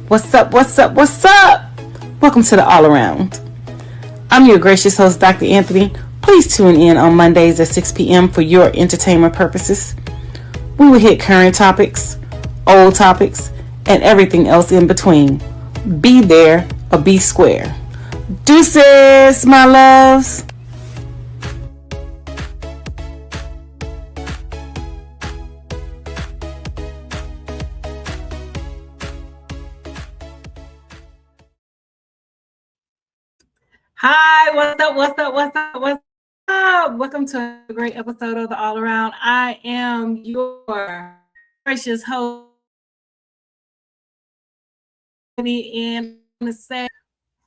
What's up? What's up? What's up? Welcome to the All Around. I'm your gracious host, Dr. Anthony. Please tune in on Mondays at 6 p.m. for your entertainment purposes. We will hit current topics, old topics, and everything else in between. Be there or be square. Deuces, my loves. Hi, what's up? What's up? What's up? What's up? Welcome to a great episode of the All Around. I am your gracious host, and I'm going to say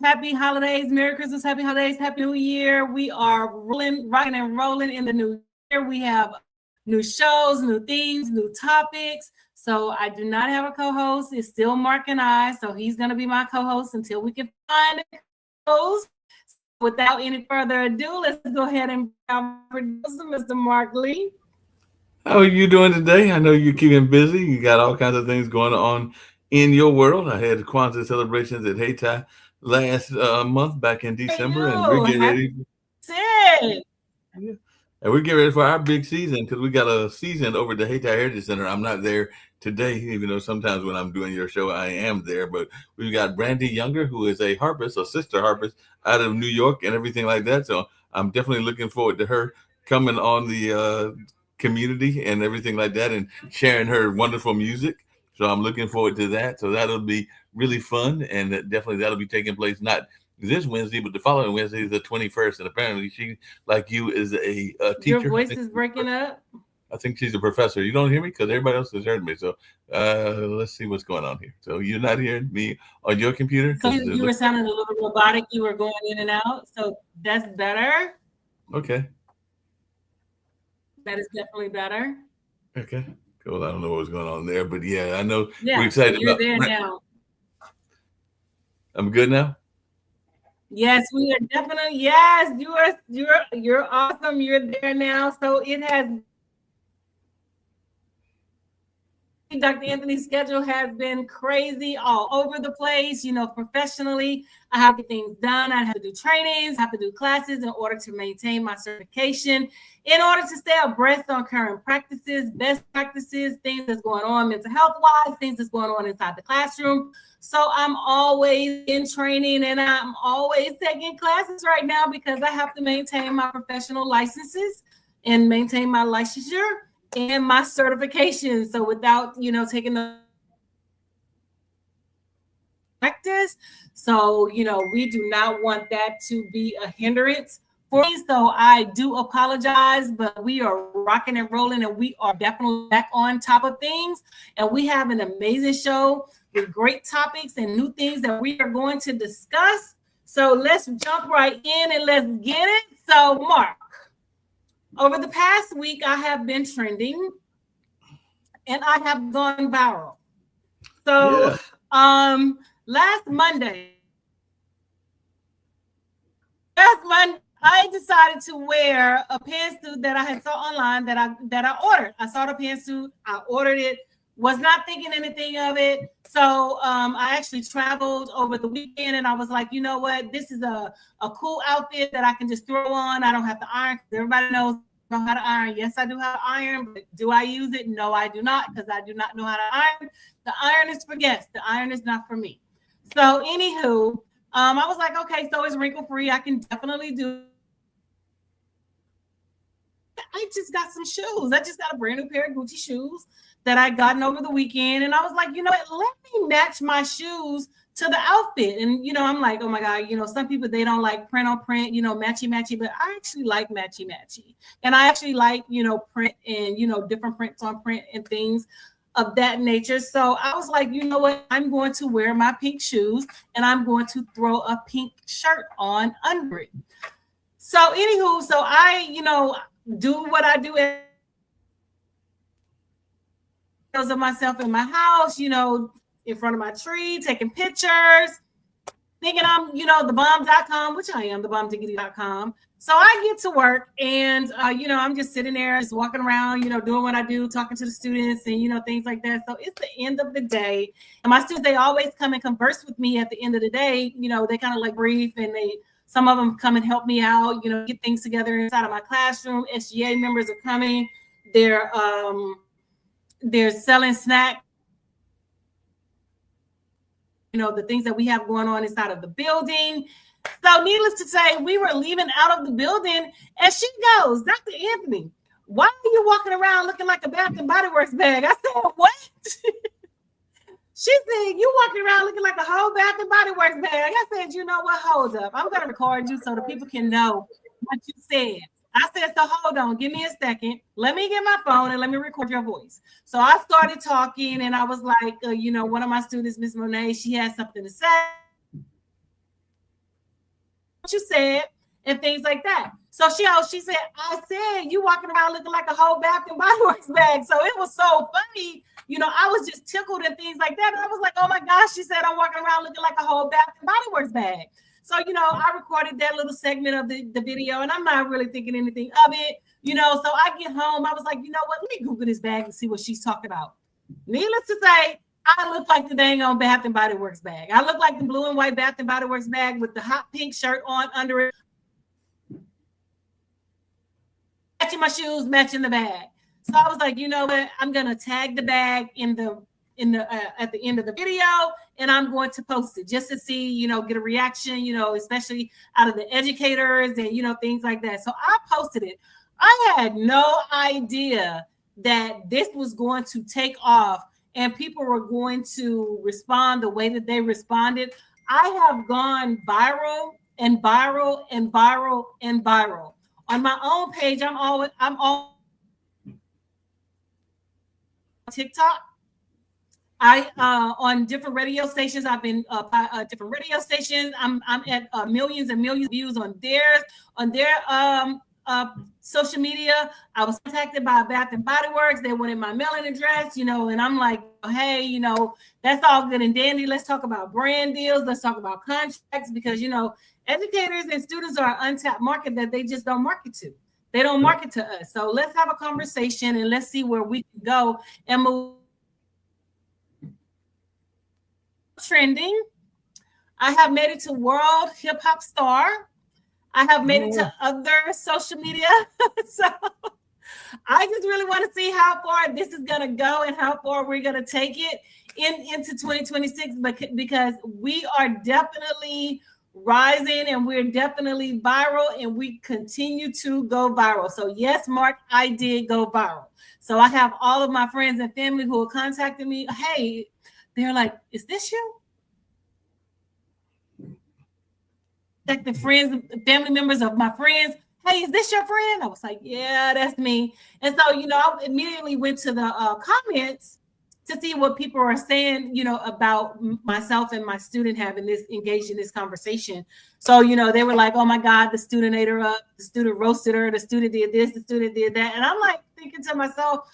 happy holidays, Merry Christmas, happy holidays, happy New Year. We are rolling, rocking and rolling in the new year. We have new shows, new themes, new topics. So I do not have a co-host. It's still Mark and I. So he's going to be my co-host until we can find a co-host. Without any further ado, let's go ahead and producer, Mr. Mark Lee. How are you doing today? I know you're keeping busy. You got all kinds of things going on in your world. I had Kwanzaa celebrations at Hayti last month back in Hey, December, and we're you. getting Happy ready. Sid. Yeah. And we're getting ready for our big season because we got a season over at the Hayti Heritage Center. I'm not there today, even though sometimes when I'm doing your show, I am there. But we've got Brandy Younger, who is a harpist, a sister harpist out of New York and everything like that. So I'm definitely looking forward to her coming on the community and everything like that and sharing her wonderful music. So I'm looking forward to that. So that'll be really fun. And definitely that'll be taking place not this Wednesday, but the following Wednesday is the 21st. And apparently she, like you, is a Your teacher. voice is breaking up. I think she's a professor. You don't hear me because everybody else has heard me. So let's see what's going on here. So you're not hearing me on your computer So because you were sounding a little robotic. You were going in and out. So that's better. okay, That is definitely better. okay, cool. I don't know what's going on there, but yeah, I know we're Yeah. So excited you're about. there now. I'm good now. Yes, we are definitely. Yes, you're awesome. You're there now. So it has Dr. Anthony's schedule has been crazy all over the place. Professionally, I have to get things done. I have to do trainings, have to do classes in order to maintain my certification, in order to stay abreast on current practices, best practices, things that's going on mental health wise, things that's going on inside the classroom. So I'm always in training and I'm always taking classes right now because I have to maintain my professional licenses and maintain my licensure and my certification. So without, taking the practice. So, we do not want that to be a hindrance for me. So I do apologize, but we are rocking and rolling and we are definitely back on top of things. And we have an amazing show with great topics and new things that we are going to discuss. So let's jump right in and let's get it. So, Mark, over the past week, I have been trending and I have gone viral. So Yeah. last Monday, I decided to wear a pantsuit that I had saw online that I ordered. I saw the pantsuit, I ordered it, was not thinking anything of it. So I actually traveled over the weekend and I was like, you know what? This is a cool outfit that I can just throw on. I don't have to iron because everybody knows know how to iron. Yes, I do have to iron, but do I use it? No, I do not, because I do not know how to iron. The iron is for guests. The iron is not for me. So, anywho, I was like, okay, so it's wrinkle free. I can definitely do. I just got some shoes. I just got a brand new pair of Gucci shoes that I gotten over the weekend, and I was like, you know what? Let me match my shoes to the outfit. And I'm like, oh my god, some people they don't like print on print, matchy matchy, but I actually like matchy matchy, and I actually like print and different prints on print and things of that nature. So I was like, you know what? I'm going to wear my pink shoes and I'm going to throw a pink shirt on under it. So anywho, so I do what I do of myself in my house, in front of my tree, taking pictures. thinking I'm, thebomb.com, which I am, thebombdiggity.com. So I get to work and, I'm just sitting there, just walking around, doing what I do, talking to the students and, things like that. So it's the end of the day. And my students, they always come and converse with me at the end of the day. They kind of like brief and some of them come and help me out, get things together inside of my classroom. SGA members are coming. They're selling snacks. The things that we have going on inside of the building. So needless to say, we were leaving out of the building and she goes, Dr. Anthony, why are you walking around looking like a Bath and Body Works bag? I said, what? She said, you walking around looking like a whole Bath and Body Works bag. I said, you know what? Hold up. I'm going to record you so the people can know what you said. I said, so hold on, give me a second. Let me get my phone and let me record your voice. So I started talking and I was like, one of my students, Miss Monet, she had something to say. What you said and things like that. So she said, I said, you walking around looking like a whole Bath and Body Works bag. So it was so funny. I was just tickled and things like that. And I was like, oh my gosh, she said, I'm walking around looking like a whole Bath and Body Works bag. So, I recorded that little segment of the video and I'm not really thinking anything of it, so I get home. I was like, you know what? Let me Google this bag and see what she's talking about. Needless to say, I look like the dang on Bath and Body Works bag. I look like the blue and white Bath and Body Works bag with the hot pink shirt on under it. Matching my shoes, matching the bag. So I was like, you know what? I'm going to tag the bag at the end of the video, and I'm going to post it just to see, get a reaction, especially out of the educators and, things like that. So I posted it. I had no idea that this was going to take off and people were going to respond the way that they responded. I have gone viral and viral and viral and viral. On my own page, I'm all TikTok. I on different radio stations. I've been different radio stations. I'm at millions and millions of views on their social media. I was contacted by Bath and Body Works. They wanted my mailing address, and I'm like, hey, that's all good and dandy. Let's talk about brand deals. Let's talk about contracts because educators and students are an untapped market that they just don't market to. They don't market to us. So let's have a conversation and let's see where we can go and move. Trending. I have made it to World Hip Hop Star. I have made it to other social media. So I just really want to see how far this is going to go and how far we're going to take it into 2026, because we are definitely rising and we're definitely viral and we continue to go viral. So yes, Mark, I did go viral. So I have all of my friends and family who are contacting me. Hey, they're like, is this you? Like the friends, family members of my friends. Hey, is this your friend? I was like, yeah, that's me. And so, I immediately went to the comments to see what people are saying, about myself and my student engaged in this conversation. So, they were like, oh my God, the student ate her up, the student roasted her, the student did this, the student did that. And I'm like thinking to myself,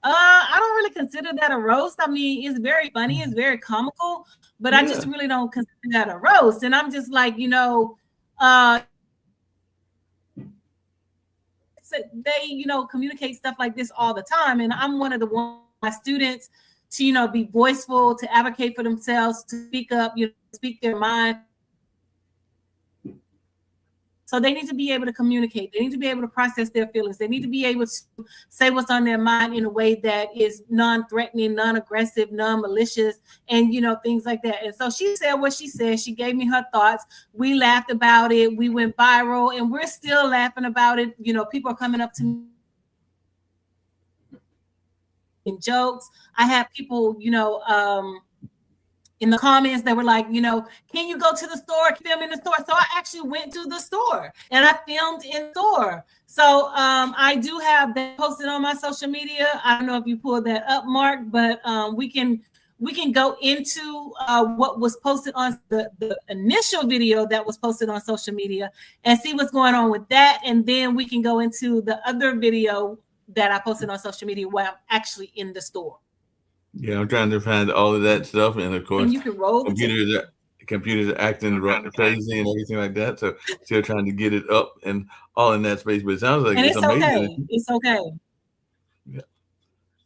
I don't really consider that a roast. I mean, it's very funny, it's very comical, but I just really don't consider that a roast. And I'm just like, they, communicate stuff like this all the time. And I'm one of my students to, be voiceful, to advocate for themselves, to speak up, speak their mind. So they need to be able to communicate. They need to be able to process their feelings. They need to be able to say what's on their mind in a way that is non-threatening, non-aggressive, non-malicious, and, things like that. And so she said what she said. She gave me her thoughts. We laughed about it. We went viral, and we're still laughing about it. People are coming up to me in jokes. I have people, in the comments that were like, can you go to the store, film in the store? So I actually went to the store and I filmed in store. So I do have that posted on my social media. I don't know if you pulled that up, Mark, but we can go into what was posted on the initial video that was posted on social media and see what's going on with that. And then we can go into the other video that I posted on social media while I'm actually in the store. Yeah, I'm trying to find all of that stuff, and of course, and you can roll computers. computers are acting crazy and everything like that. So still trying to get it up and all in that space. But it sounds like And it's it's amazing. okay. It's okay. Yeah.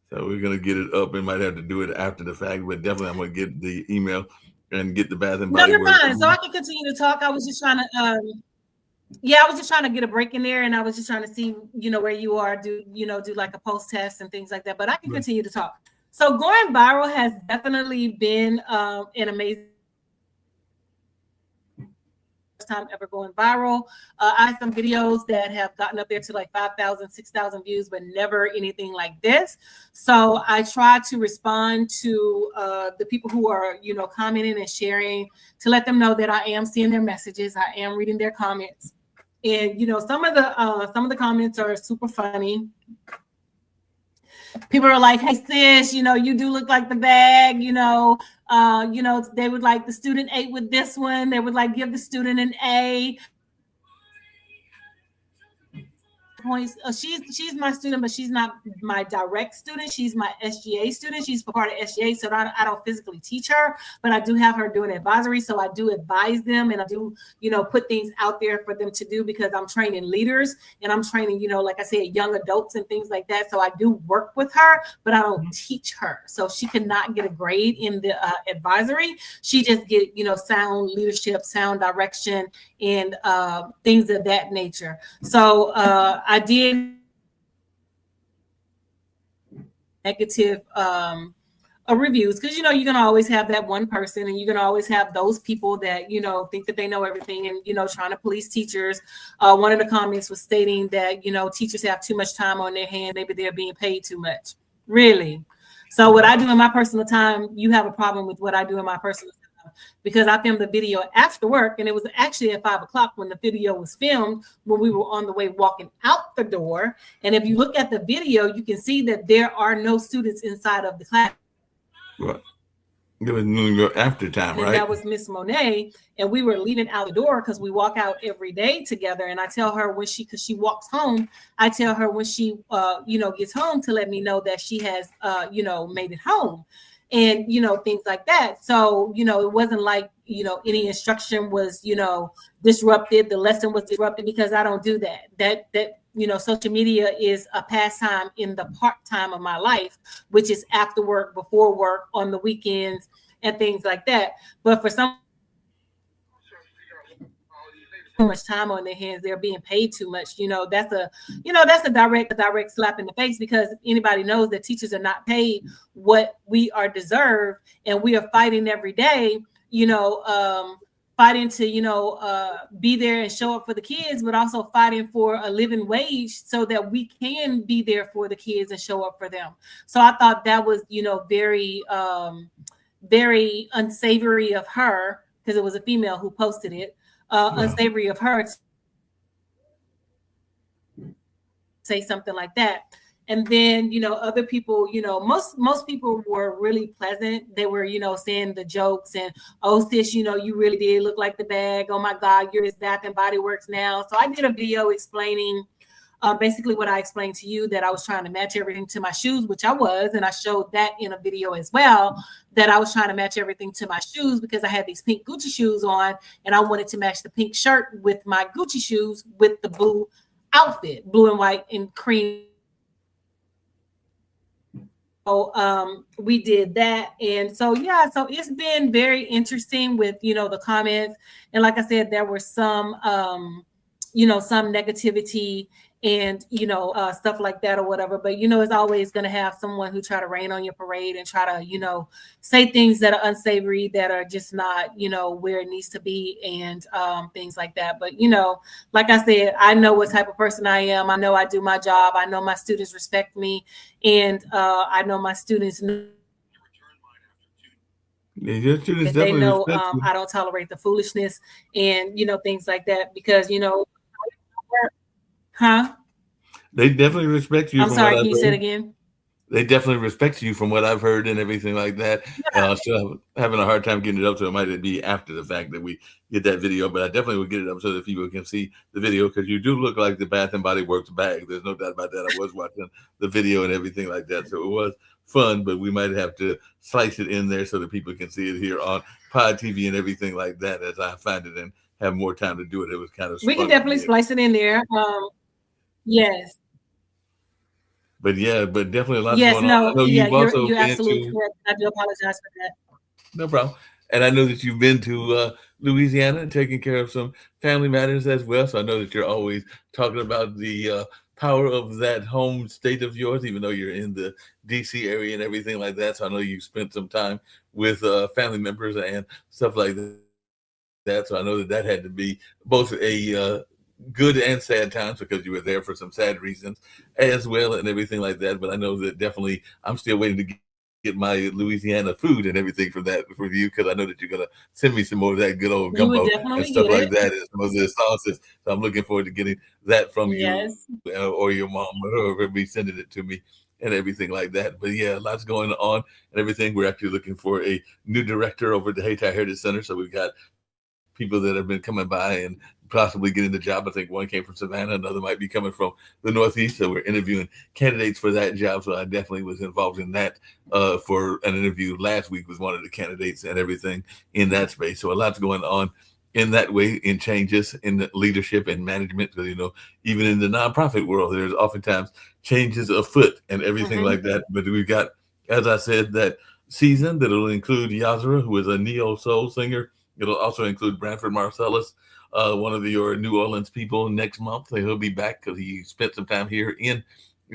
So we're gonna get it up and might have to do it after the fact, but definitely I'm gonna get the email and get the Bath and No, Body you're Works. fine. So I can continue to talk. I was just trying to yeah, I was just trying to get a break in there, and I was just trying to see, where you are, do like a post test and things like that. But I can continue to talk. So going viral has definitely been an amazing time ever going viral. I have some videos that have gotten up there to like 5,000, 6,000 views, but never anything like this. So I try to respond to the people who are, commenting and sharing, to let them know that I am seeing their messages. I am reading their comments. And some of the comments are super funny. People are like, "Hey sis, you do look like the bag." They would like the student ate with this one. They would like give the student an A. Points. She's my student, but she's not my direct student. She's my SGA student. She's part of SGA, so I don't physically teach her, but I do have her doing advisory. So I do advise them, and I do put things out there for them to do, because I'm training leaders and I'm training like I said, young adults and things like that. So I do work with her, but I don't teach her. So she cannot get a grade in the advisory. She just get sound leadership, sound direction, and things of that nature. So I did negative reviews, because you're gonna always have that one person, and you're gonna always have those people that think that they know everything, and trying to police teachers. One of the comments was stating that teachers have too much time on their hand, maybe they're being paid too much. Really? So what I do in my personal time, you have a problem with what I do in my personal time, because I filmed the video after work, and it was actually at 5 o'clock when the video was filmed, when we were on the way walking out the door. And if you look at the video, you can see that there are no students inside of the class. What? It was New York after time, right? That was Miss Monet, and we were leaving out the door, because we walk out every day together. And I tell her because she walks home, I tell her when she gets home to let me know that she has made it home, and things like that. So it wasn't like any instruction was disrupted, the lesson was disrupted, because I don't do that. Social media is a pastime in the part-time of my life, which is after work, before work, on the weekends, and things like that. But for some much time on their hands, they're being paid too much. That's a direct slap in the face, because anybody knows that teachers are not paid what we are deserved, and we are fighting every day, fighting to be there and show up for the kids, but also fighting for a living wage so that we can be there for the kids and show up for them. So I thought that was very very unsavory of her, because it was a female who posted it. Unsavory of her to say something like that. And then other people, most people were really pleasant. They were saying the jokes, and, "Oh sis, you really did look like the bag. Oh my God, you're his Bath and Body Works now." So I did a video explaining basically what I explained to you, that I was trying to match everything to my shoes, which I was, and I showed that in a video as well, that I was trying to match everything to my shoes, because I had these pink Gucci shoes on, and I wanted to match the pink shirt with my Gucci shoes with the blue outfit, blue and white and cream. So we did that. And so so it's been very interesting with the comments. And like I said, there were some some negativity and stuff like that or whatever. But it's always going to have someone who try to rain on your parade and try to say things that are unsavory, that are just not where it needs to be, and things like that. But like I said, I know what type of person I am. I know I do my job. I know my students respect me, and I know my students know. Your students They know respect you. I don't tolerate the foolishness and things like that, because huh? They definitely respect you. I'm sorry, can you say it again? they definitely respect you from what I've heard and everything like that. Yeah. Still having a hard time getting it up, so it might be after the fact that we get that video. But I definitely will get it up so that people can see the video because you do look like the Bath and Body Works bag. There's no doubt about that. I was watching the video and everything like that, so it was fun. But we might have to slice it in there so that people can see it here on Pod TV and everything like that as I find it and have more time to do it. It was kind of We can definitely splice it in there. Yes. But yeah, but definitely a lot Yes, going on. I no, know yeah, you've also you're been absolutely to correct. I do apologize for that. no problem. And I know that you've been to Louisiana and taking care of some family matters as well. So I know that you're always talking about the power of that home state of yours, even though you're in the DC area and everything like that. So I know you spent some time with family members and stuff like that. So I know that that had to be both a good and sad times because you were there for some sad reasons as well and everything like that. But I know that definitely I'm still waiting to get my Louisiana food and everything from that for you because I know that you're gonna send me some more of that good old You would gumbo and definitely stuff get like it. that and some of the sauces. So I'm looking forward to getting that from you Yes. or your mom or whoever be sending it to me and everything like that. But yeah, lots going on and everything. We're actually looking for a new director over at the Hayti Heritage Center. So we've got people that have been coming by and possibly getting the job. I think one came from Savannah, another might be coming from the Northeast. So we're interviewing candidates for that job. So I definitely was involved in that for an interview last week with one of the candidates and everything in that space. So a lot's going on in that way in changes in the leadership and management. Because, you know, even in the nonprofit world, there's oftentimes changes afoot and everything like that. But we've got, as I said, that season that'll include Yazra, who is a neo soul singer. It'll also include Branford Marcellus, one of your New Orleans people, next month. He'll be back because he spent some time here in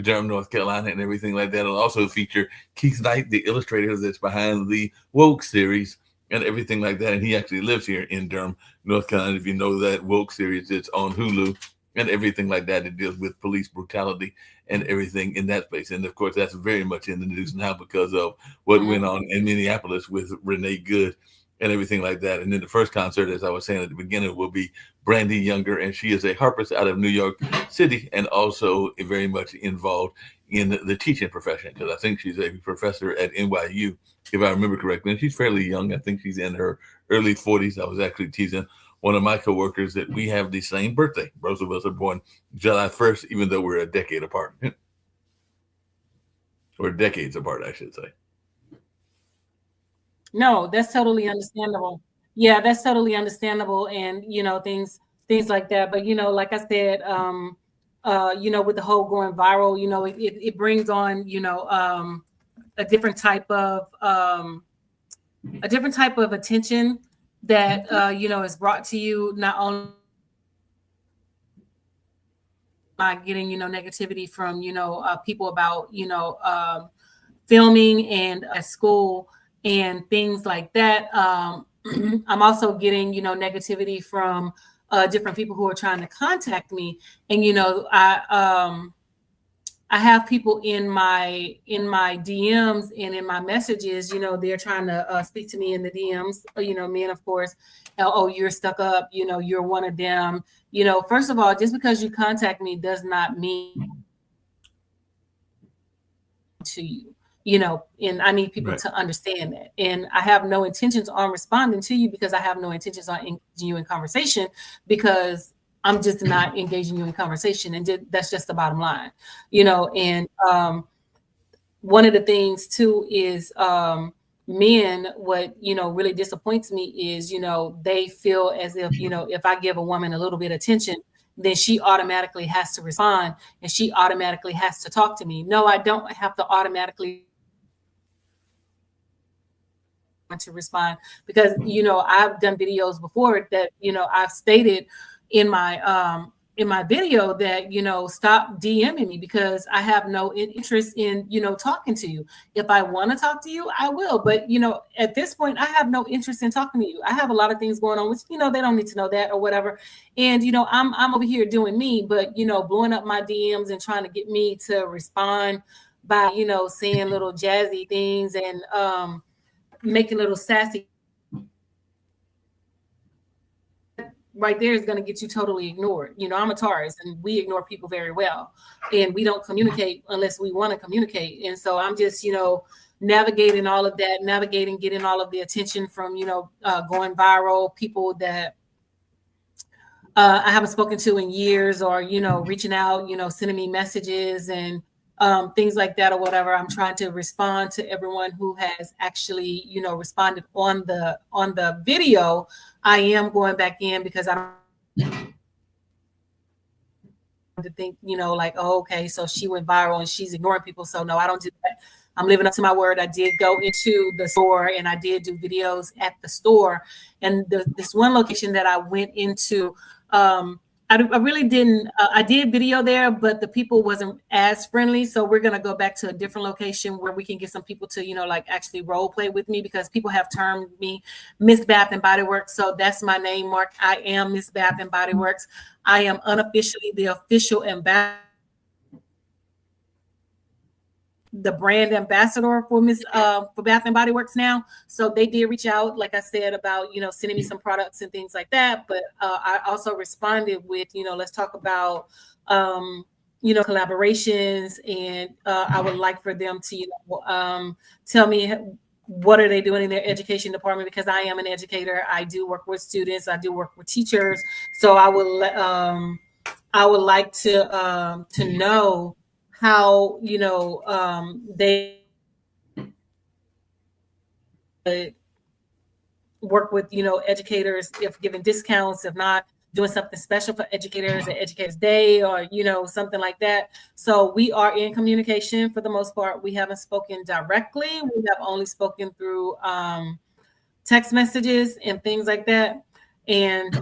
Durham, North Carolina, and everything like that. It'll also feature Keith Knight, the illustrator that's behind the Woke series and everything like that. And he actually lives here in Durham, North Carolina. If you know that Woke series, it's on Hulu and everything like that. It deals with police brutality and everything in that space. And of course, that's very much in the news now because of what went on in Minneapolis with Renee Good and everything like that. And then the first concert, as I was saying at the beginning, will be Brandy Younger, and she is a harpist out of New York City and also very much involved in the teaching profession because I think she's a professor at NYU, if I remember correctly. And she's fairly young. I think she's in her early 40s. I was actually teasing one of my coworkers that we have the same birthday. Both of us are born July 1st, even though we're a decade apart. Or decades apart, I should say. No, that's totally understandable. Yeah, that's totally understandable, and you know things like that. But you know, like I said, you know, with the whole going viral, you know, it brings on a different type of attention that you know is brought to you not only by getting negativity from people about filming and at school and things like that. I'm also getting, negativity from different people who are trying to contact me. And, I have people in my DMs and in my messages, they're trying to speak to me in the DMs, men, of course. Oh, you're stuck up, you're one of them. First of all, just because you contact me does not mean to you. And I need people to understand that. And I have no intentions on responding to you because I have no intentions on engaging you in conversation because I'm just not engaging you in conversation. And that's just the bottom line, and one of the things too is men, what, really disappoints me is, they feel as if, if I give a woman a little bit of attention, then she automatically has to respond and she automatically has to talk to me. No, I don't have to automatically to respond because I've done videos before that I've stated in my video that stop DMing me because I have no interest in talking to you. If I want to talk to you, I will, but at this point I have no interest in talking to you. I have a lot of things going on which they don't need to know that or whatever, and I'm over here doing me, but blowing up my DMs and trying to get me to respond by saying little jazzy things and making little sassy. right there is going to get you totally ignored. You know, I'm a Taurus and we ignore people very well, and we don't communicate unless we want to communicate. And so I'm just, you know, navigating all of that, getting all of the attention from, you know, going viral, people that I haven't spoken to in years, or, you know, reaching out, you know, sending me messages and things like that or whatever. I'm trying to respond to everyone who has actually, you know, responded on the video. I am going back in because I don't to think, you know, like, oh, okay, so she went viral and she's ignoring people. So no, I don't do that. I'm living up to my word. I did go into the store and I did do videos at the store. And this one location that I went into, I really didn't, I did video there, but the people wasn't as friendly. So we're going to go back to a different location where we can get some people to, you know, like actually role play with me, because people have termed me Miss Bath and Body Works. So that's my name, Mark. I am Miss Bath and Body Works. I am unofficially the official ambassador, the brand ambassador for for Bath and Body Works now. So they did reach out, like I said, about, you know, sending me some products and things like that. But I also responded with, you know, let's talk about, you know, collaborations, and I would like for them to, you know, tell me what are they doing in their education department, because I am an educator. I do work with students. I do work with teachers. So I would like to know how, you know, they work with, you know, educators, if giving discounts, if not doing something special for educators at Educators Day, or, you know, something like that. So we are in communication for the most part. We haven't spoken directly. We have only spoken through text messages and things like that. And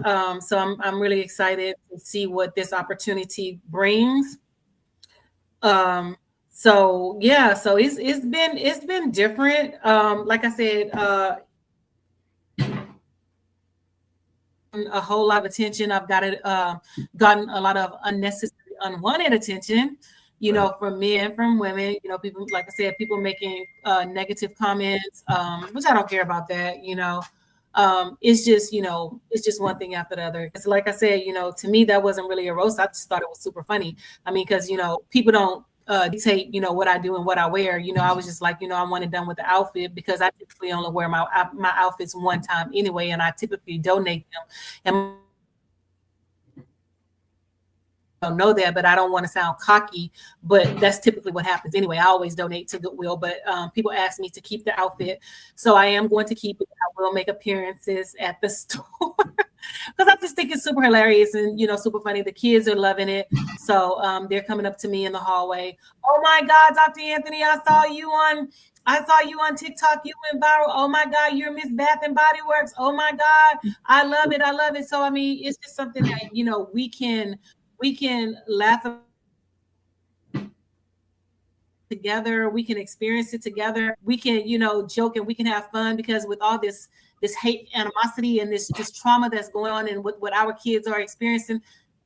so I'm really excited to see what this opportunity brings. So yeah, so it's been different. Like I said, a whole lot of attention. I've gotten a lot of unnecessary, unwanted attention, you know, from men, from women, you know, people, like I said, people making negative comments, which I don't care about that, you know. It's just, you know, it's just one thing after the other. It's like I said, you know, to me, that wasn't really a roast. I just thought it was super funny. I mean, because, you know, people don't dictate, you know, what I do and what I wear. You know, I was just like, you know, I wanted done with the outfit, because I typically only wear my outfits one time anyway, and I typically donate them. And don't know that, but I don't want to sound cocky, but that's typically what happens anyway. I always donate to Goodwill, but people ask me to keep the outfit, so I am going to keep it. I will make appearances at the store because I just think it's super hilarious and, you know, super funny. The kids are loving it, so they're coming up to me in the hallway. Oh my God, Dr. Anthony, I saw you on TikTok. You went viral. Oh my God, you're Miss Bath and Body Works. Oh my God, I love it. I love it. So I mean, it's just something that, you know, we can laugh together, we can experience it together, we can, you know, joke, and we can have fun, because with all this hate, animosity, and this trauma that's going on, and what our kids are experiencing,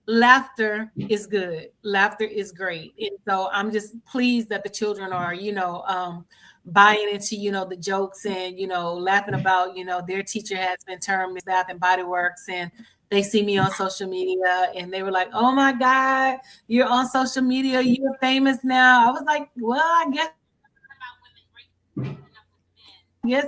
laughter is good, laughter is great. And so I'm just pleased that the children are, you know, buying into, you know, the jokes, and, you know, laughing about, you know, their teacher has been termed Miss Bath and Body Works, and they see me on social media and they were like, oh my God, you're on social media, you're famous now. I was like, well, I guess,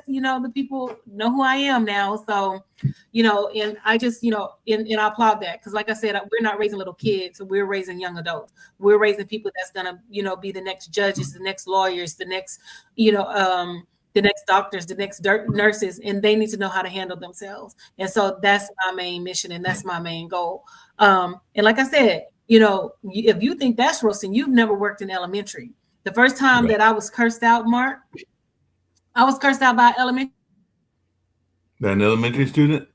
you know, the people know who I am now. So, you know, and I just, you know, and I applaud that, because like I said, we're not raising little kids, we're raising young adults. We're raising people that's gonna, you know, be the next judges, the next lawyers, the next, you know, the next doctors, the next nurses, and they need to know how to handle themselves. And so that's my main mission, and that's my main goal. And like I said, you know, if you think that's roasting, you've never worked in elementary. The first time that I was cursed out, Mark, I was cursed out by an elementary student,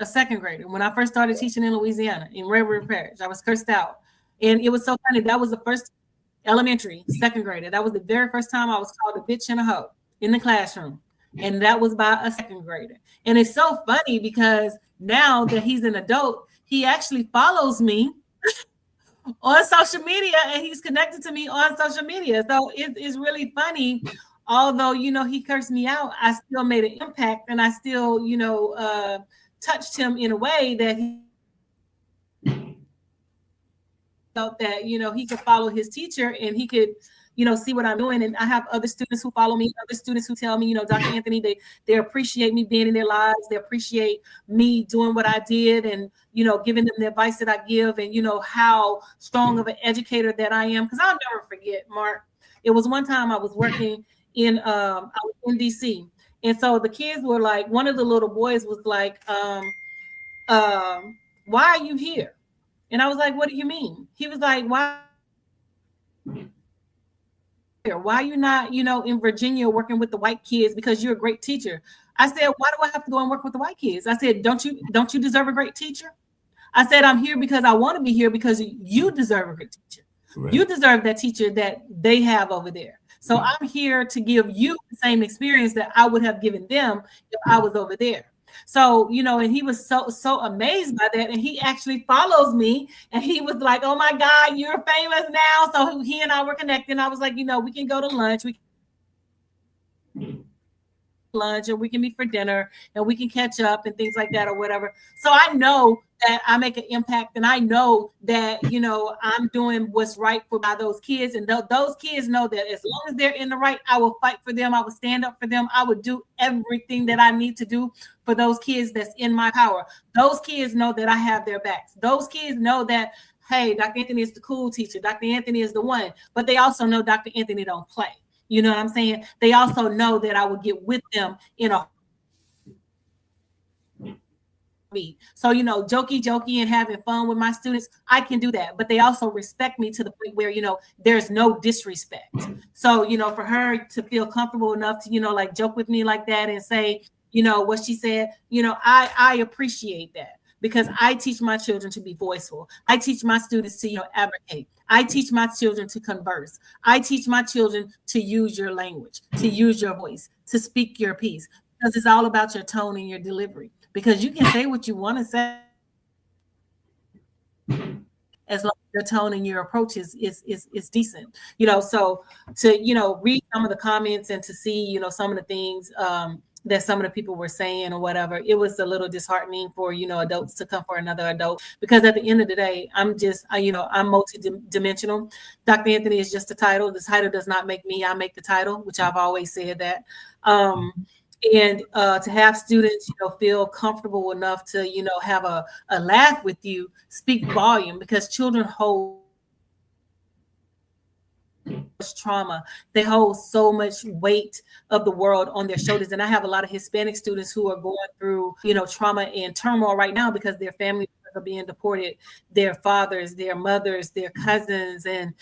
a second grader. When I first started teaching in Louisiana, in Red River Parish, I was cursed out. And it was so funny. That was the first elementary, second grader. That was the very first time I was called a bitch and a hoe in the classroom. And that was by a second grader. And it's so funny, because now that he's an adult, he actually follows me on social media, and he's connected to me on social media. So it's really funny. Although, you know, he cursed me out, I still made an impact, and I still, you know, touched him in a way that he felt that, he could follow his teacher and he could, see what I'm doing. And I have other students who follow me, other students who tell me, Dr. Anthony, they appreciate me being in their lives. They appreciate me doing what I did and, giving them the advice that I give and, how strong of an educator that I am. Because I'll never forget, Mark. It was one time I was working I was in DC. And so the kids were like, one of the little boys was like, why are you here? And I was like, what do you mean? He was like, why are you not, in Virginia working with the white kids because you're a great teacher? I said, why do I have to go and work with the white kids? I said, don't you deserve a great teacher? I said, I'm here because I want to be here because you deserve a great teacher. Right. You deserve that teacher that they have over there. So I'm here to give you the same experience that I would have given them if I was over there. So, and he was so amazed by that. And he actually follows me and he was like, oh my God, you're famous now. So he and I were connecting. I was like, we can go to lunch. Lunch, or we can meet for dinner and we can catch up and things like that or whatever. So I know that I make an impact and I know that, I'm doing what's right for those kids. And those kids know that as long as they're in the right, I will fight for them. I will stand up for them. I would do everything that I need to do for those kids that's in my power. Those kids know that I have their backs. Those kids know that, hey, Dr. Anthony is the cool teacher. Dr. Anthony is the one, but they also know Dr. Anthony don't play. You know what I'm saying? They also know that I would get with them in a so, jokey and having fun with my students, I can do that. But they also respect me to the point where, there's no disrespect. So, for her to feel comfortable enough to, like joke with me like that and say, what she said, I appreciate that. Because I teach my children to be voiceful. I teach my students to, advocate. I teach my children to converse. I teach my children to use your language, to use your voice, to speak your piece. Because it's all about your tone and your delivery. Because you can say what you want to say as long as your tone and your approach is decent. So to, read some of the comments and to see, some of the things that some of the people were saying or whatever, it was a little disheartening for, adults to come for another adult, because at the end of the day, I'm multi-dimensional. Dr. Anthony is just a title. The title does not make me, I make the title, which I've always said that. And to have students, feel comfortable enough to, have a laugh with you, speak volume, because children hold trauma. They hold so much weight of the world on their shoulders. And I have a lot of Hispanic students who are going through, trauma and turmoil right now because their families are being deported, their fathers, their mothers, their cousins, and,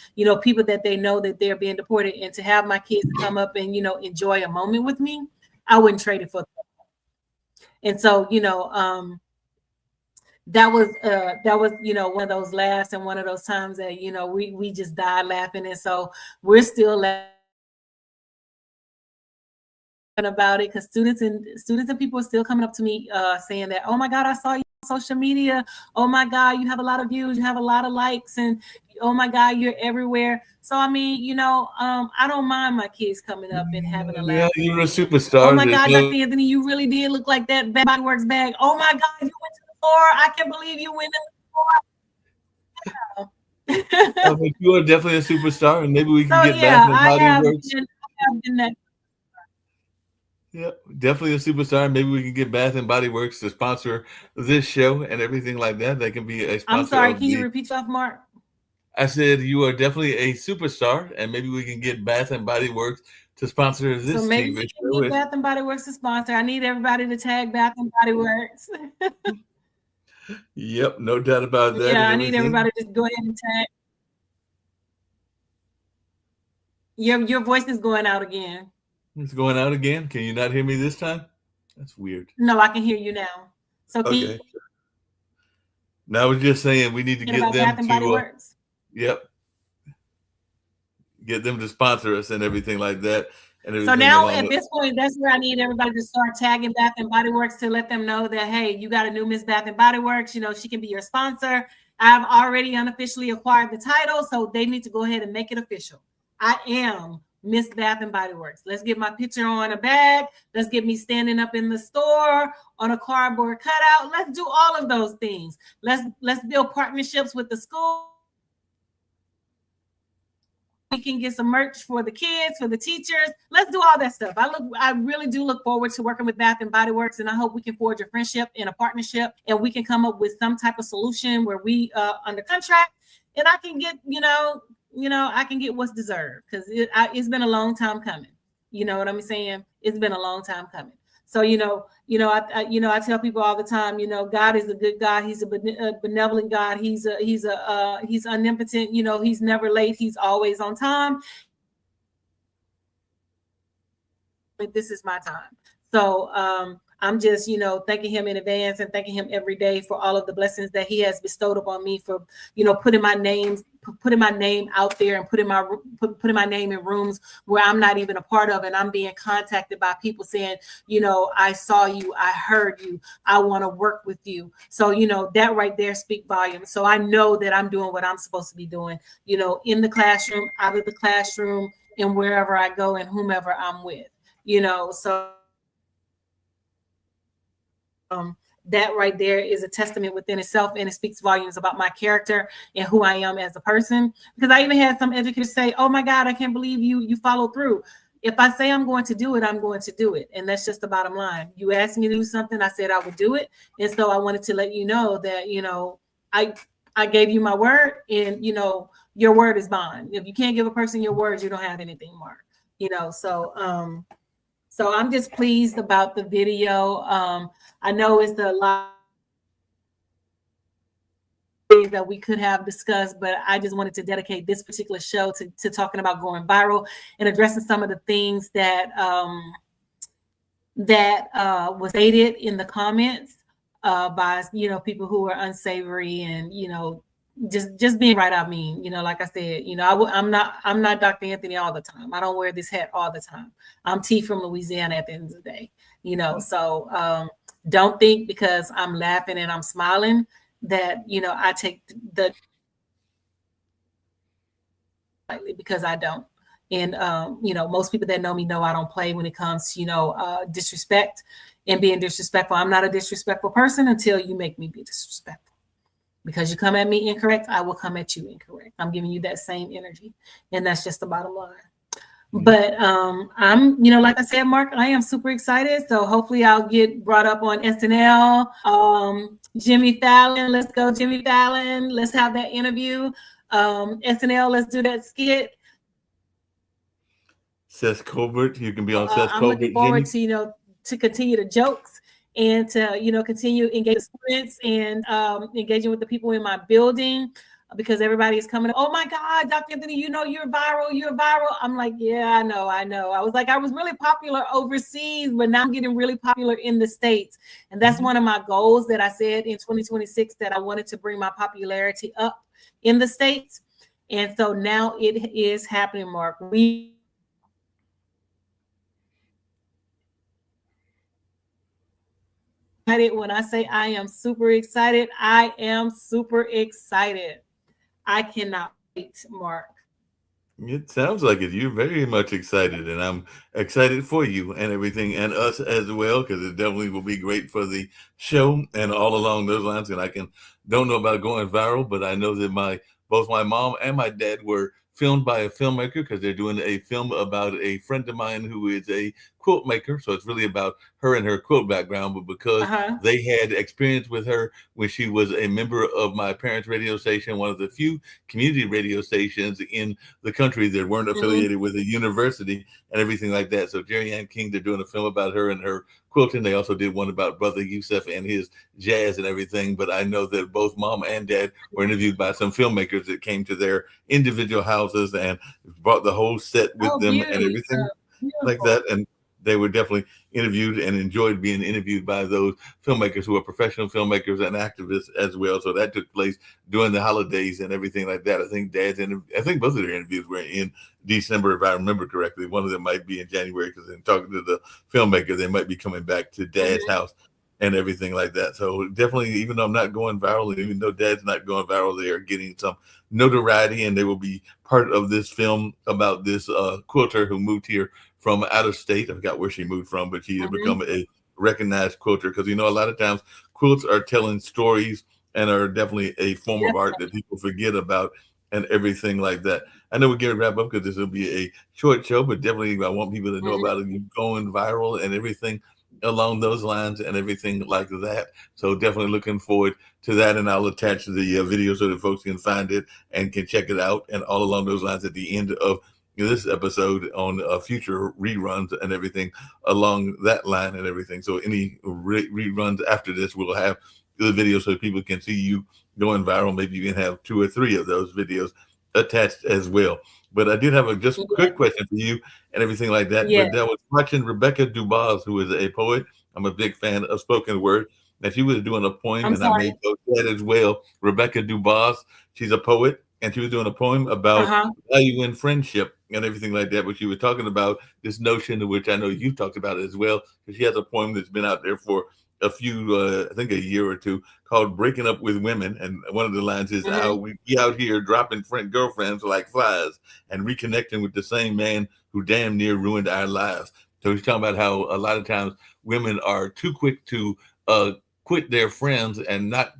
people that they know that they're being deported. And to have my kids come up and, enjoy a moment with me, I wouldn't trade it for them. And so, that was one of those laughs and one of those times that we just died laughing, and so we're still laughing about it because students and people are still coming up to me saying that, oh my God, I saw you on social media, oh my God, you have a lot of views, you have a lot of likes, and oh my God, you're everywhere. So I mean, I don't mind my kids coming up and having a laugh. Yeah, you're a superstar. Oh my God, Dr. Anthony, you really did look like that Body Works bag. Oh my God, you went to I can't believe you went in the but you are definitely a superstar, and maybe we can get back in Body Works. Yeah, definitely a superstar. Maybe we can get Bath and Body Works to sponsor this show and everything like that. They can be a sponsor. I'm sorry, can you repeat yourself, Mark? I said you are definitely a superstar, and maybe we can get Bath and Body Works to sponsor this. So maybe we can get Bath and Body Works to sponsor. I need everybody to tag Bath and Body Works. Yep, no doubt about that. Yeah, I need everybody to go ahead and tag. Your voice is going out again. It's going out again. Can you not hear me this time? That's weird. No, I can hear you now. So okay. Now I was just saying we need to get them Bath and Body Works. Yep. Get them to sponsor us and everything like that. So now at this point, that's where I need everybody to start tagging Bath and Body Works to let them know that, hey, you got a new Miss Bath and Body Works. She can be your sponsor. I've already unofficially acquired the title, so they need to go ahead and make it official. I am Miss Bath and Body Works. Let's get my picture on a bag. Let's get me standing up in the store on a cardboard cutout. Let's do all of those things. Let's build partnerships with the school. We can get some merch for the kids, for the teachers. Let's do all that stuff. I really do look forward to working with Bath and Body Works, and I hope we can forge a friendship and a partnership, and we can come up with some type of solution where we under contract, and I can get, I can get what's deserved, because it's been a long time coming. You know what I'm saying? It's been a long time coming. So, I tell people all the time, God is a good God. He's a benevolent God. He's omnipotent. He's never late. He's always on time. This is my time. So I'm just, thanking him in advance and thanking him every day for all of the blessings that he has bestowed upon me, for, putting my name out there and putting my name in rooms where I'm not even a part of, and I'm being contacted by people saying, I saw you, I heard you, I want to work with you. So, that right there speak volumes. So I know that I'm doing what I'm supposed to be doing, in the classroom, out of the classroom, and wherever I go and whomever I'm with, so that right there is a testament within itself, and it speaks volumes about my character and who I am as a person. Because I even had some educators say, "Oh my God, I can't believe you follow through." If I say I'm going to do it, I'm going to do it, and that's just the bottom line. You asked me to do something, I said I would do it, and so I wanted to let you know that I gave you my word, and your word is bond. If you can't give a person your word, you don't have anything more. So I'm just pleased about the video. I know it's a lot of things that we could have discussed, but I just wanted to dedicate this particular show to talking about going viral and addressing some of the things that was stated in the comments by people who are unsavory and just being right. I mean, like I said, I'm not Dr. Anthony all the time. I don't wear this hat all the time. I'm T from Louisiana at the end of the day, so don't think because I'm laughing and I'm smiling that, I take the lightly, because I don't. And, most people that know me know I don't play when it comes to, disrespect and being disrespectful. I'm not a disrespectful person until you make me be disrespectful. Because you come at me incorrect, I will come at you incorrect. I'm giving you that same energy. And that's just the bottom line. But I'm, like I said, Mark, I am super excited. So hopefully I'll get brought up on SNL. Jimmy Fallon, let's go, Jimmy Fallon. Let's have that interview. SNL, let's do that skit. Seth Colbert, you can be on Seth Colbert. I'm looking forward to, to continue the jokes and to, continue engaging students and engaging with the people in my building, because everybody is coming. Oh my God, Dr. Anthony, you're viral. I'm like, yeah, I know. I was like, I was really popular overseas, but now I'm getting really popular in the States. And that's one of my goals that I said in 2026, that I wanted to bring my popularity up in the States. And so now it is happening, Mark. When I say I am super excited, I am super excited. I cannot wait, Mark. It sounds like it. You're very much excited, and I'm excited for you and everything, and us as well, because it definitely will be great for the show and all along those lines. And I don't know about going viral, but I know that both my mom and my dad were filmed by a filmmaker, because they're doing a film about a friend of mine who is a quilt maker. So it's really about her and her quilt background, but because they had experience with her when she was a member of my parents' radio station, one of the few community radio stations in the country that weren't affiliated with a university and everything like that. So Jerry Ann King, they're doing a film about her and her quilting. They also did one about Brother Yusef and his jazz and everything. But I know that both mom and dad were interviewed by some filmmakers that came to their individual houses and brought the whole set with them and everything like that. And they were definitely interviewed and enjoyed being interviewed by those filmmakers who are professional filmmakers and activists as well. So that took place during the holidays and everything like that. I think both of their interviews were in December, if I remember correctly. One of them might be in January, because in talking to the filmmaker, they might be coming back to Dad's house and everything like that. So definitely, even though I'm not going viral, even though Dad's not going viral, they are getting some notoriety, and they will be part of this film about this quilter who moved here from out of state. I forgot where she moved from, but she has become a recognized quilter, because a lot of times quilts are telling stories and are definitely a form of art that people forget about and everything like that. I know we're getting to wrap up because this will be a short show, but definitely I want people to know about it going viral and everything along those lines and everything like that. So definitely looking forward to that, and I'll attach the video so that folks can find it and can check it out. And all along those lines, at the end of this episode on future reruns and everything along that line and everything. So any reruns after this, we'll have the video so people can see you going viral. Maybe you can have 2 or 3 of those videos attached as well. But I did have a just quick question for you and everything like that. Yeah. But that was watching Rebecca Dubas, who is a poet. I'm a big fan of spoken word. And she was doing a poem, I made that as well. Rebecca Dubas, she's a poet, and she was doing a poem about value in friendship and everything like that. But she was talking about this notion, of which I know you talked about it as well. She has a poem that's been out there for a few, I think a year or two, called "Breaking Up with Women," and one of the lines is, "How we be out here dropping girlfriends like flies and reconnecting with the same man who damn near ruined our lives." So he's talking about how a lot of times women are too quick to quit their friends and not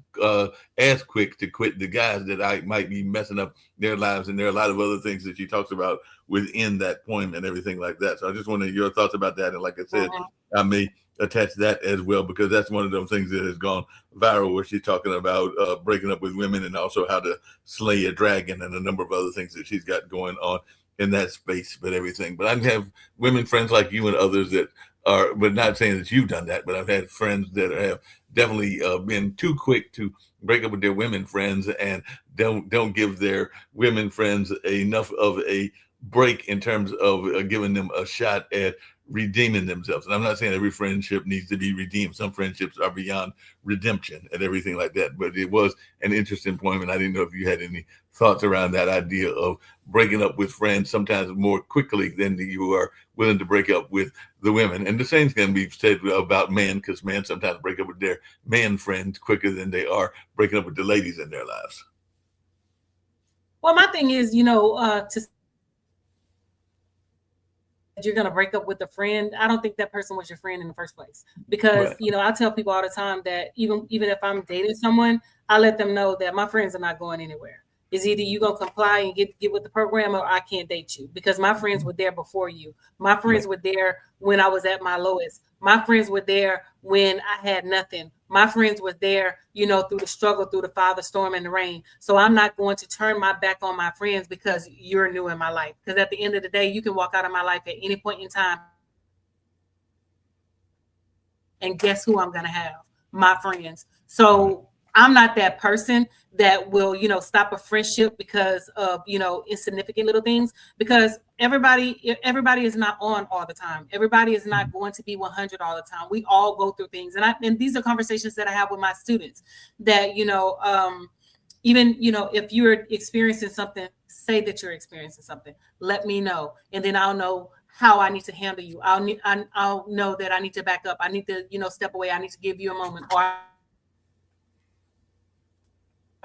as quick to quit the guys that might be messing up their lives. And there are a lot of other things that she talks about within that poem and everything like that. So I just wanted your thoughts about that. And like I said, I may attach that as well, because that's one of those things that has gone viral, where she's talking about breaking up with women and also how to slay a dragon and a number of other things that she's got going on in that space, but everything. But I have women friends like you and others that are, but not saying that you've done that, but I've had friends that have definitely been too quick to break up with their women friends and don't give their women friends enough of a break in terms of giving them a shot at redeeming themselves. And I'm not saying every friendship needs to be redeemed. Some friendships are beyond redemption and everything like that. But it was an interesting point, and I didn't know if you had any thoughts around that idea of breaking up with friends sometimes more quickly than you are willing to break up with the women. And the same can be said about men, because men sometimes break up with their man friends quicker than they are breaking up with the ladies in their lives. Well, my thing is, you're going to break up with a friend. I don't think that person was your friend in the first place, because, I tell people all the time that even if I'm dating someone, I let them know that my friends are not going anywhere. It's either you going to comply and get with the program, or I can't date you, because my friends were there before you. My friends were there when I was at my lowest. My friends were there when I had nothing. My friends were there, through the struggle, through the fire, the storm, and the rain. So I'm not going to turn my back on my friends because you're new in my life. Because at the end of the day, you can walk out of my life at any point in time. And guess who I'm going to have? My friends. So I'm not that person that will, stop a friendship because of, insignificant little things, because everybody is not on all the time. Everybody is not going to be 100 all the time. We all go through things. And these are conversations that I have with my students that, even, if you're experiencing something, say that you're experiencing something, let me know. And then I'll know how I need to handle you. I'll know that I need to back up. I need to, step away. I need to give you a moment, or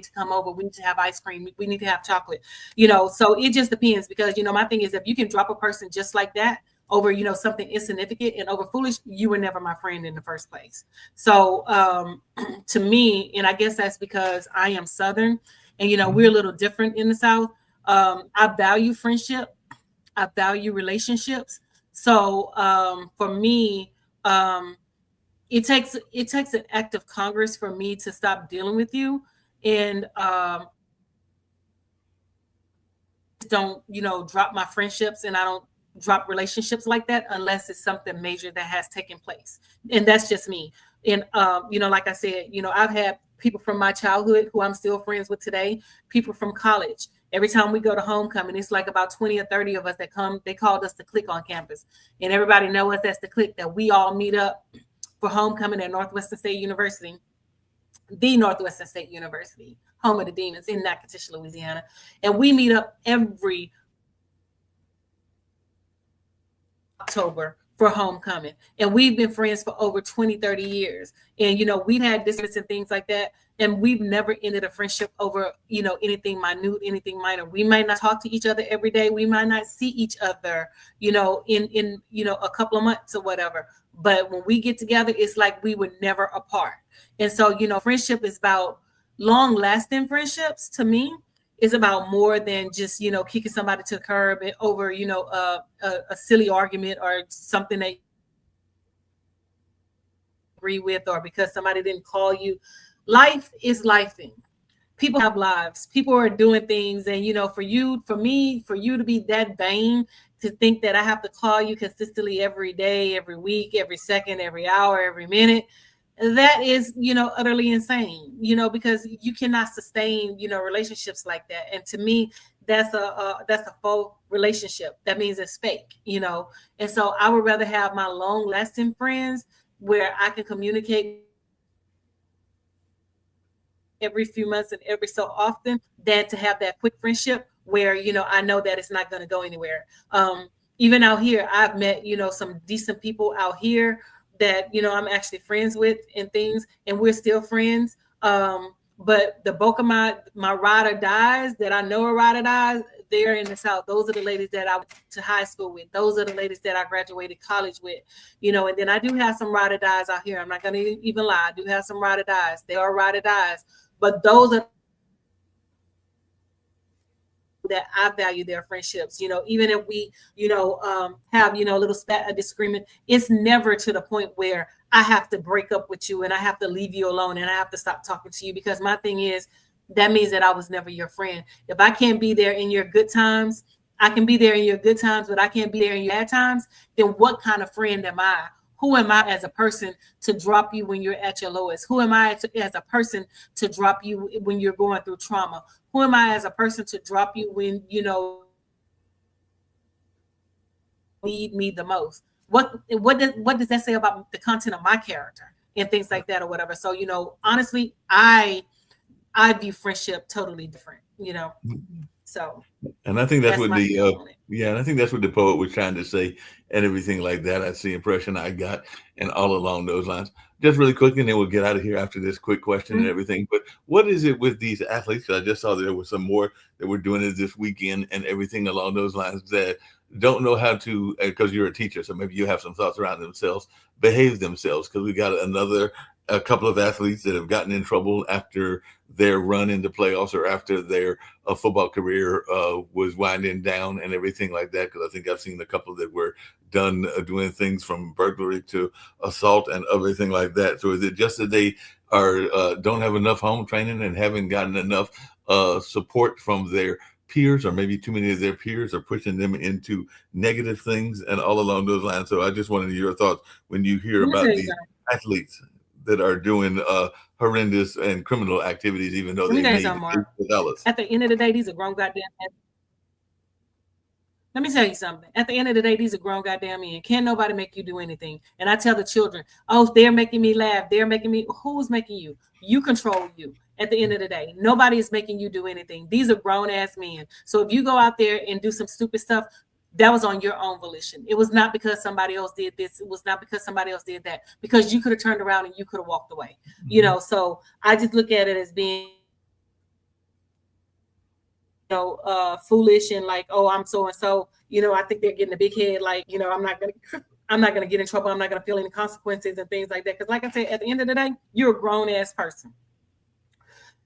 to come over. We need to have ice cream. We need to have chocolate, so it just depends, because, my thing is, if you can drop a person just like that over, something insignificant and over foolish, you were never my friend in the first place. So to me, and I guess that's because I am Southern, and, we're a little different in the South. I value friendship. I value relationships. So for me, it takes an act of Congress for me to stop dealing with you. And don't, drop my friendships, and I don't drop relationships like that unless it's something major that has taken place. And that's just me. And, like I said, I've had people from my childhood who I'm still friends with today, people from college. Every time we go to homecoming, it's like about 20 or 30 of us that come. They called us the clique on campus. And everybody knows us. That's the clique that we all meet up for homecoming at Northwestern State University. The Northwestern State University, home of the Demons, in Natchitoches, Louisiana. And we meet up every October for homecoming. And we've been friends for over 20, 30 years. And, we've had distance and things like that. And we've never ended a friendship over, anything minute, anything minor. We might not talk to each other every day. We might not see each other, in a couple of months or whatever. But when we get together, it's like we were never apart. And so, friendship is about long lasting friendships. To me, is about more than just, kicking somebody to the curb and over, a silly argument or something they agree with, or because somebody didn't call you. Life is lifing. People have lives. People are doing things. And, for you to be that vain to think that I have to call you consistently every day, every week, every second, every hour, every minute, that is, utterly insane, because you cannot sustain, relationships like that. And to me, that's a faux relationship. That means it's fake, And so I would rather have my long lasting friends where I can communicate every few months and every so often than to have that quick friendship where, I know that it's not going to go anywhere. Even out here, I've met, some decent people out here that, I'm actually friends with and things, and we're still friends. But the bulk of my ride or dies that I know are ride or dies, they're in the South. Those are the ladies that I went to high school with. Those are the ladies that I graduated college with, and then I do have some ride or dies out here. I'm not going to even lie. I do have some ride or dies. They are ride or dies, but those are that I value their friendships, even if we, have, a little spat, a disagreement, it's never to the point where I have to break up with you and I have to leave you alone and I have to stop talking to you, because my thing is, that means that I was never your friend. If I can't be there in your good times, I can be there in your good times, but I can't be there in your bad times, then what kind of friend am I? Who am I as a person to drop you when you're at your lowest? Who am I as a person to drop you when you're going through trauma? Who am I as a person to drop you when, need me the most? What does that say about the content of my character and things like that or whatever? So, honestly, I view friendship totally different, So, and I think that's what my take on it. and I think that's what the poet was trying to say and everything like that. That's the impression I got, and all along those lines. Just really quick, and then we'll get out of here after this quick question and everything. But what is it with these athletes? 'Cause I just saw there was some more that were doing it this weekend and everything along those lines that don't know how to, because you're a teacher, so maybe you have some thoughts around themselves, behave themselves. Because we got a couple of athletes that have gotten in trouble after their run into playoffs or after their football career was winding down and everything like that. Because I think I've seen a couple that were done doing things from burglary to assault and everything like that. So is it just that they are don't have enough home training and haven't gotten enough support from their peers, or maybe too many of their peers are pushing them into negative things and all along those lines? So I just wanted your thoughts when you hear about these athletes that are doing horrendous and criminal activities, even though they made $8. At the end of the day, these are grown goddamn men. Let me tell you something. At the end of the day, these are grown goddamn men. Can't nobody make you do anything. And I tell the children, oh, they're making me laugh. They're making me. Who's making you? You control you. At the end of the day, nobody is making you do anything. These are grown ass men. So if you go out there and do some stupid stuff, that was on your own volition. It was not because somebody else did this. It was not because somebody else did that. Because you could have turned around and you could have walked away. So I just look at it as being, foolish and like, oh, I'm so and so. I think they're getting a big head. Like, I'm not gonna get in trouble. I'm not gonna feel any consequences and things like that. Because, like I said, at the end of the day, you're a grown ass person.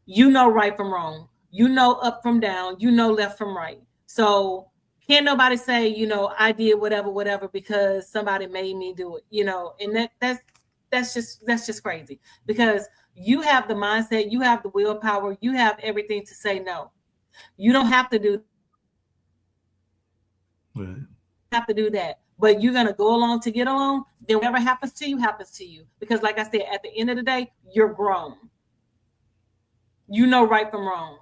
You know right from wrong. You know up from down. You know left from right. So can't nobody say, I did whatever because somebody made me do it, and that's just crazy, because you have the mindset, you have the willpower, you have everything to say no. You don't have to do that, but you're going to go along to get along. Then whatever happens to you, because like I said, at the end of the day, you're grown. You know right from wrong.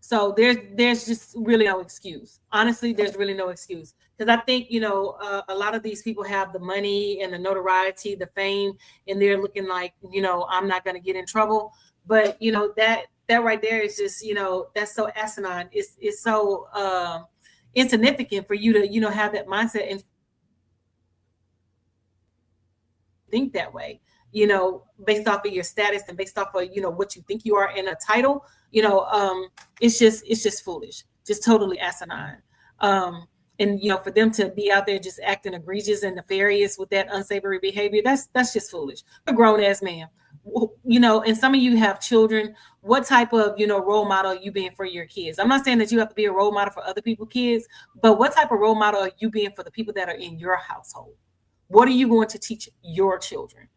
So there's just really no excuse. Honestly, there's really no excuse, because I think, a lot of these people have the money and the notoriety, the fame, and they're looking like, I'm not going to get in trouble. But, that right there is just, that's so asinine. It's so insignificant for you to, have that mindset. And think that way, you know, based off of your status and based off of, you know, what you think you are in a title, you know, it's just foolish, just totally asinine. And, you know, for them to be out there just acting egregious and nefarious with that unsavory behavior, that's just foolish. A grown ass man, you know, and some of you have children. What type of, you know, role model are you being for your kids? I'm not saying that you have to be a role model for other people's kids, but what type of role model are you being for the people that are in your household? What are you going to teach your children?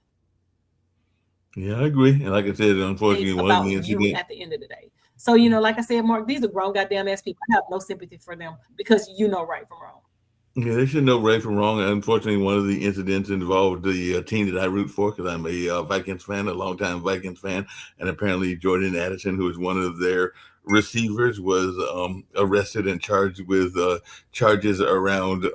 Yeah, I agree. And like I said, unfortunately, It's one of about the you incidents. at the end of the day. So, you know, like I said, Mark, these are grown goddamn ass people. I have no sympathy for them because you know right from wrong. Yeah, they should know right from wrong. Unfortunately, one of the incidents involved the team that I root for because I'm a Vikings fan, a longtime Vikings fan, and apparently Jordan Addison, who is one of their receivers, was arrested and charged with charges around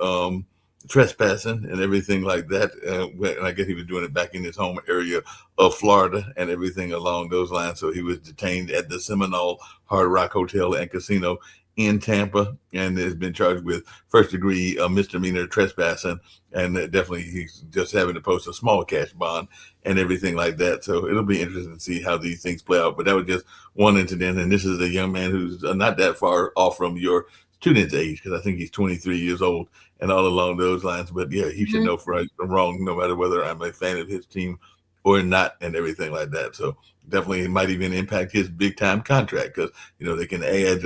trespassing and everything like that. And I guess he was doing it back in his home area of Florida and everything along those lines. So he was detained at the Seminole Hard Rock Hotel and Casino in Tampa and has been charged with first degree misdemeanor trespassing. And definitely he's just having to post a small cash bond and everything like that. So it'll be interesting to see how these things play out. But that was just one incident. And this is a young man who's not that far off from your student's age, because I think he's 23 years old and all along those lines. But yeah, he should know right from wrong, no matter whether I'm a fan of his team or not and everything like that. So definitely it might even impact his big time contract because, you know, they can add,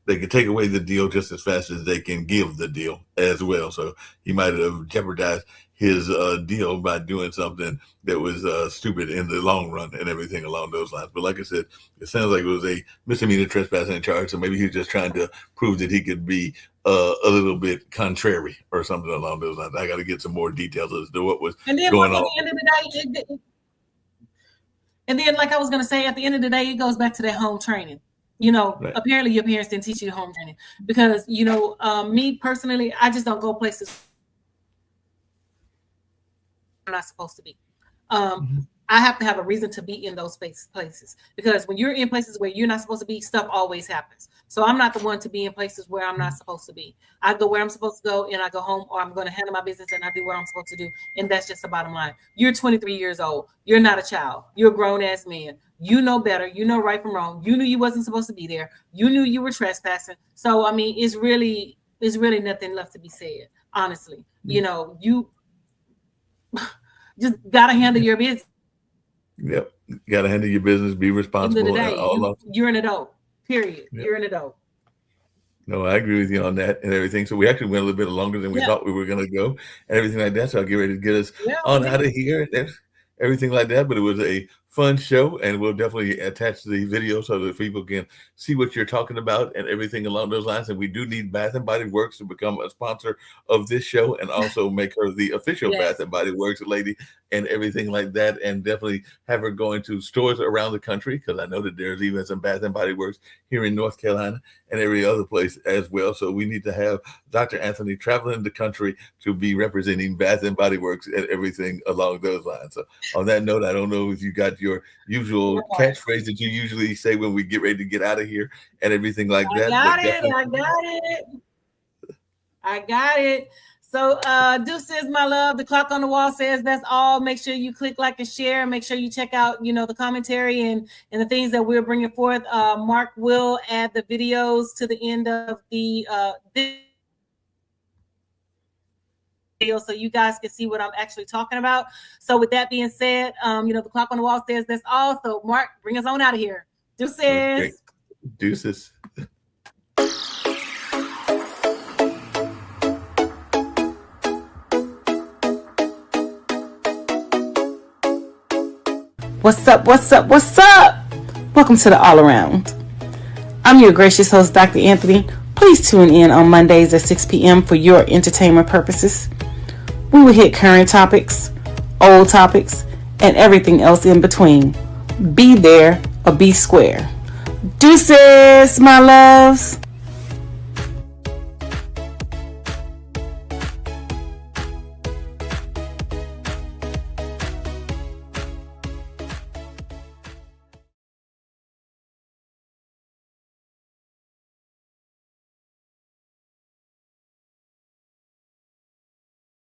they can take away the deal just as fast as they can give the deal as well. So he might have jeopardized his deal by doing something that was stupid in the long run and everything along those lines. But like I said, it sounds like it was a misdemeanor trespassing charge. So maybe he was just trying to prove that he could be a little bit contrary or something along those lines. I got to get some more details as to what was going on. At the end of the day, and then, like I was going to say, at the end of the day, it goes back to that home training. You know, right. Apparently your parents didn't teach you home training because, you know, me personally, I just don't go places I'm not supposed to be. I have to have a reason to be in those places because when you're in places where you're not supposed to be, stuff always happens. So I'm not the one to be in places where I'm not supposed to be. I go where I'm supposed to go and I go home, or I'm going to handle my business and I do what I'm supposed to do. And that's just the bottom line. You're 23 years old. You're not a child. You're a grown ass man. You know better. You know right from wrong. You knew you wasn't supposed to be there. You knew you were trespassing. So, I mean, it's really nothing left to be said, honestly. You know, you just got to handle your business. Yep. You got to handle your business, be responsible. You're an adult, period. Yep. You're an adult. No, I agree with you on that and everything. So we actually went a little bit longer than we thought we were going to go and everything like that. So I'll get ready to get us on out of here and everything like that. But it was a fun show, and we'll definitely attach the video so that people can see what you're talking about and everything along those lines. And we do need Bath and Body Works to become a sponsor of this show and also make her the official Bath and Body Works lady and everything like that, and definitely have her going to stores around the country, because I know that there's even some Bath and Body Works here in North Carolina and every other place as well. So we need to have Dr. Anthony traveling the country to be representing Bath and Body Works and everything along those lines. So on that note, I don't know if you got your usual catchphrase that you usually say when we get ready to get out of here and everything like that. I got it. So deuces, my love. The clock on the wall says that's all. Make sure you click like and share. Make sure you check out, you know, the commentary and the things that we're bringing forth. Mark will add the videos to the end of the video so you guys can see what I'm actually talking about. So with that being said, you know, the clock on the wall says that's all. So Mark, bring us on out of here. Deuces. Okay. Deuces. What's up? What's up? What's up? Welcome to the All Around. I'm your gracious host, Dr. Anthony. Please tune in on Mondays at 6 p.m. for your entertainment purposes. We will hit current topics, old topics, and everything else in between. Be there or be square. Deuces, my loves.